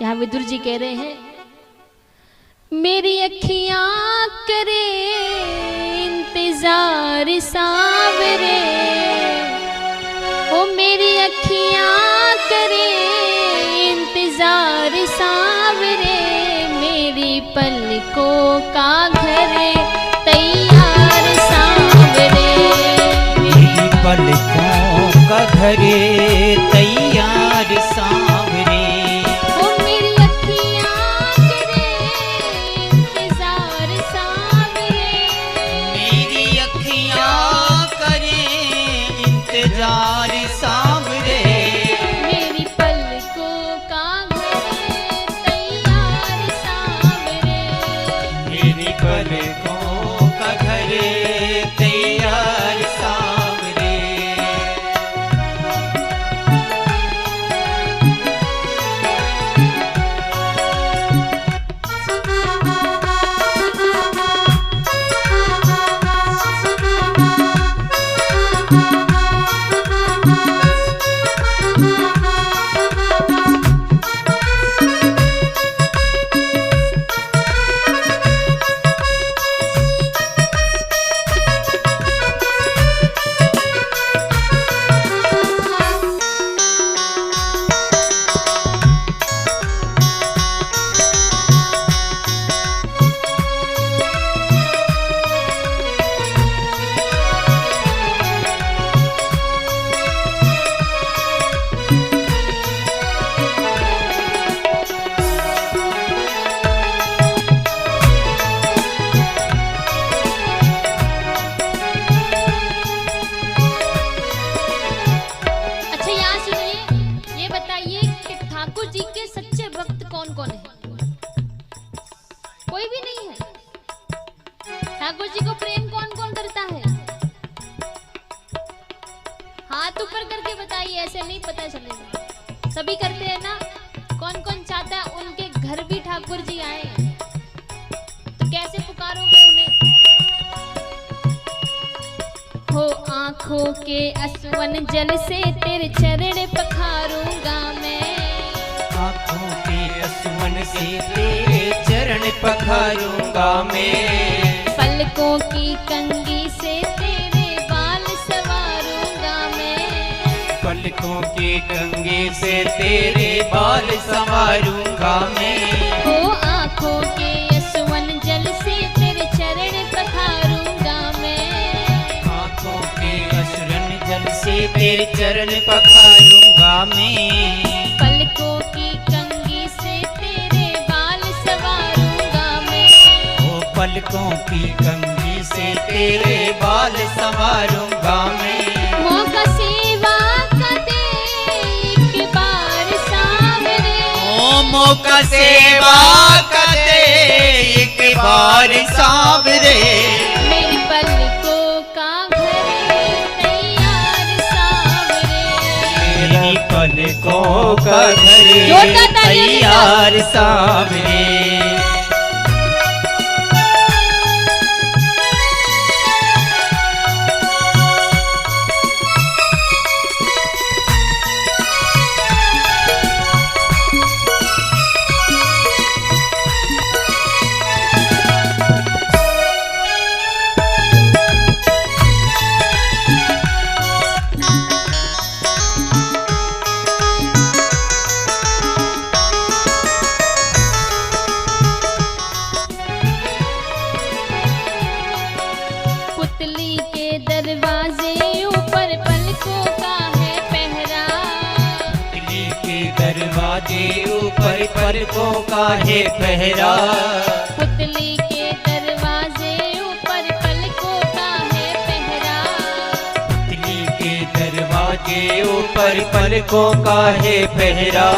यहाँ विदुर जी कह रहे हैं, मेरी अखियां करे इंतजार सावरे, ओ मेरी अखियां करे इंतजार सावरे, मेरी पलकों का घर तैयार सावरे, मेरी पलकों का घर तैयार सावरे, ओ मेरी अखियां करे इंतजार सावरे, मेरी अखियां करे इंतजार सावरे, मेरी पलकों का घर तैयार सावरे, मेरी पलकों का घर तैयार सावरे। कोई भी नहीं है। ठाकुर जी को प्रेम कौन कौन करता है? हाथ ऊपर करके बताइए, ऐसे नहीं पता चलेगा। सभी करते हैं ना। कौन कौन चाहता है उनके घर भी ठाकुर जी आए? तो कैसे पुकारोगे उन्हें? हो आंखों के असवन जल से तेरे चरण पखारूंगा मैं, आंखों के असमन से तेरे चरण पखारूंगा मैं, पलकों की कंगी से तेरे बाल संवारूंगा मैं, पलकों के कंगे से तेरे बाल संवारूंगा मैं, हो आंखों के असवन जल से तेरे चरण पखारूंगा मैं, आंखों के असुरन जल से तेरे चरण पखारूंगा मैं, पलकों की कंगी से तेरे बाल संवारूंगा मैं, ओ पलकों की कंगी से तेरे बाल संवारूंगा मैं, मौका सेवा का दे एक बार सावरे, ओ मौका सेवा का दे एक बार सावरे, मेरी पलकों का घर तैयार सावरे, मेरी पलकों का घर जोरदार तालियां के साथ। तैयार सावरे। पुतली के दरवाजे ऊपर पलकों का है पहरा, दिल्ली के दरवाजे ऊपर पलकों का है पहरा, पुतली के दरवाजे ऊपर पलकों का है पहरा, दिल्ली के दरवाजे ऊपर पलकों का है पहरा,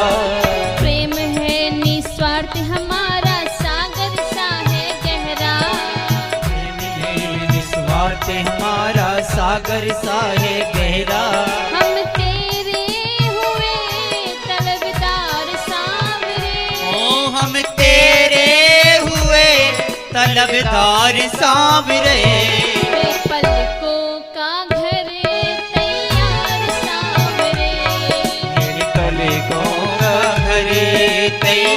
प्रेम है निस्वार्थ हमारा सागर सा है गहरा, निस्वार्थ हमारा सागर सा है गहरा, हम तेरे हुए तलबदार सावरे, ओ हम तेरे हुए तलबदार सावरे, मेरे पलकों का घर तैयार सावरे, मेरे पलकों का घर तैयार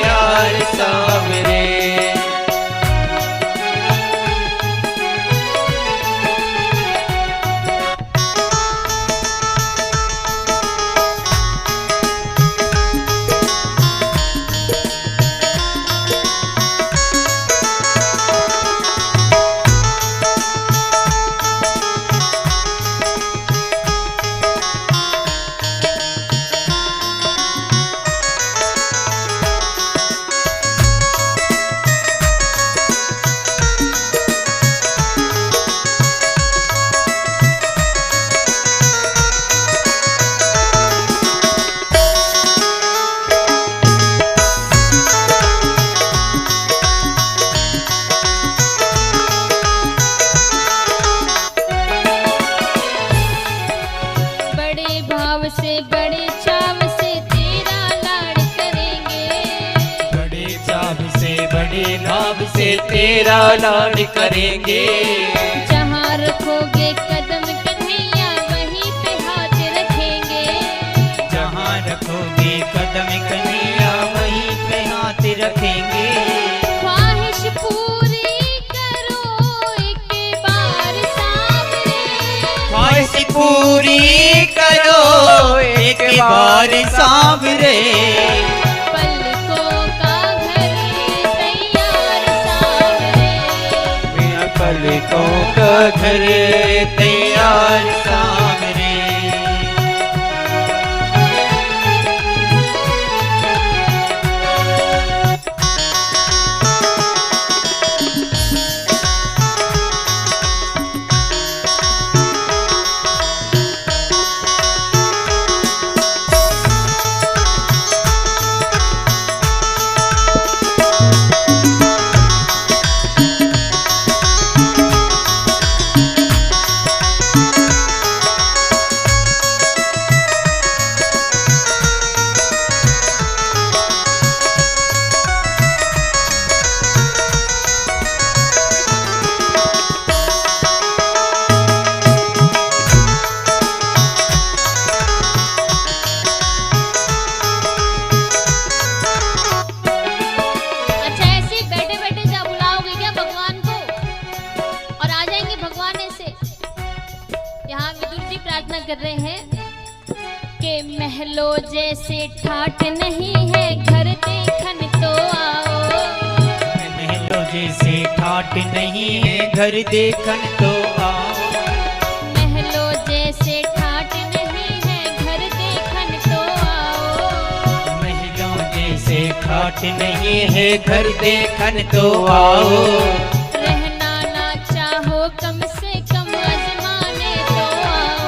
तेरा लाड करेंगे। जहाँ रखोगे कदम कन्हैया वहीं पे हाथ रखेंगे। जहाँ रखोगे कदम कन्हैया वहीं पे हाथ रखेंगे। ख्वाहिश पूरी करो एक बार सामने। ख्वाहिश पूरी करो एक बार सांवरे। पलकों का घर तैयार सामने। पलकों का घर तैयार सांवरे। अच्छा, ऐसे ही बैठे बैठे जा बुलाओगे क्या भगवान को और आ जाएंगे भगवान ऐसे? यहाँ विदुर जी प्रार्थना कर रहे हैं कि महलों जैसे ठाठ नहीं है घर देखन तो आओ। महलों जैसे ठाट नहीं है घर देखन तो आओ। महलों जैसे ठाठ नहीं है घर देखन तो आओ। महलों जैसे ठाट नहीं है घर देखन तो आओ। रहना ना चाहो कम से कम अजमाने तो आओ।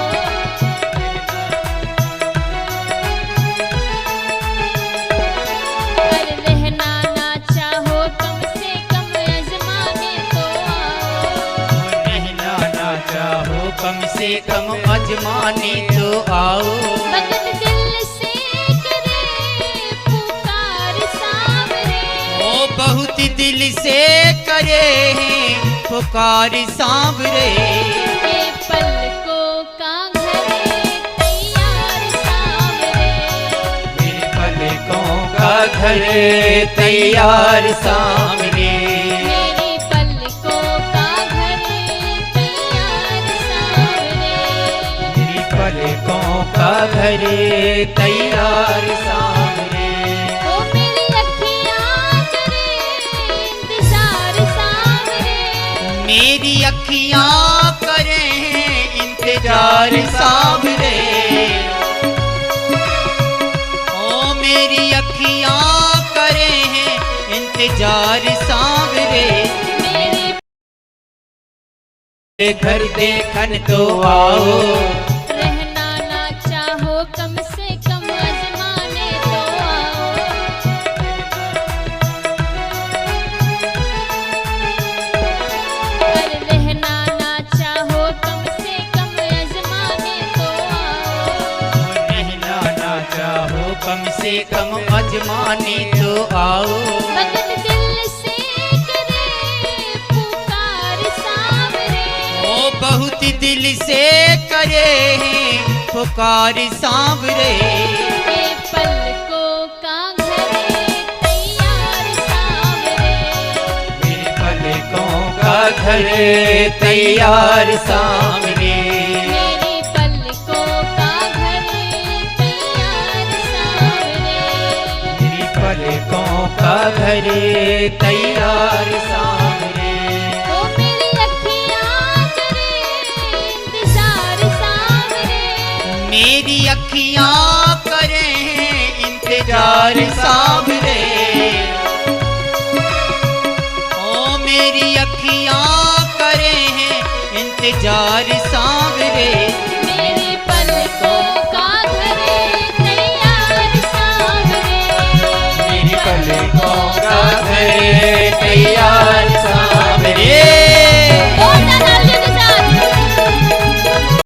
अरे रहना ना चाहो कम से कम अजमाने तो आओ। रहना ना चाहो कम से कम अजमाने तो आओ। भगत दिल से करे पुकार सामने। ओ बहुत दिल से करे हैं पुकार सांवरे। ये पलकों का घर तैयार सामने। मेरे पलकों का घर तैयार सांवरे। मेरी पलकों का घर तैयार सामने। मेरी पलकों का घर तैयार सांवरे। ओ मेरी अखियाँ करे इंतजार सामने। मेरी अखियां करें इंतजार सांवरे। ओ मेरी अखियां करें इंतजार सांवरे। मेरी घर देखन तो आओ। रहना ना चाहो कम से कम अजमाने तो आओ। अरे रहना ना चाहो कम से कम अजमाने तो आओ। रहना ना चाहो कम से कम अजमाने तो आओ। भगत दिल से करे पुकार सामने। ओ बहुत दिल से करे हैं पुकार सांवरे। ये पलकों का घर तैयार सामने। मेरे पलकों का घर तैयार सांवरे। मेरी पलकों का घर तैयार सामने। मेरी पलकों का घर तैयार सांवरे। ओ मेरी अखियाँ करे इंतजार सामने। मेरी अखियां करें इंतजार सांवरे। ओ मेरी अखियां करें इंतजार सांवरे।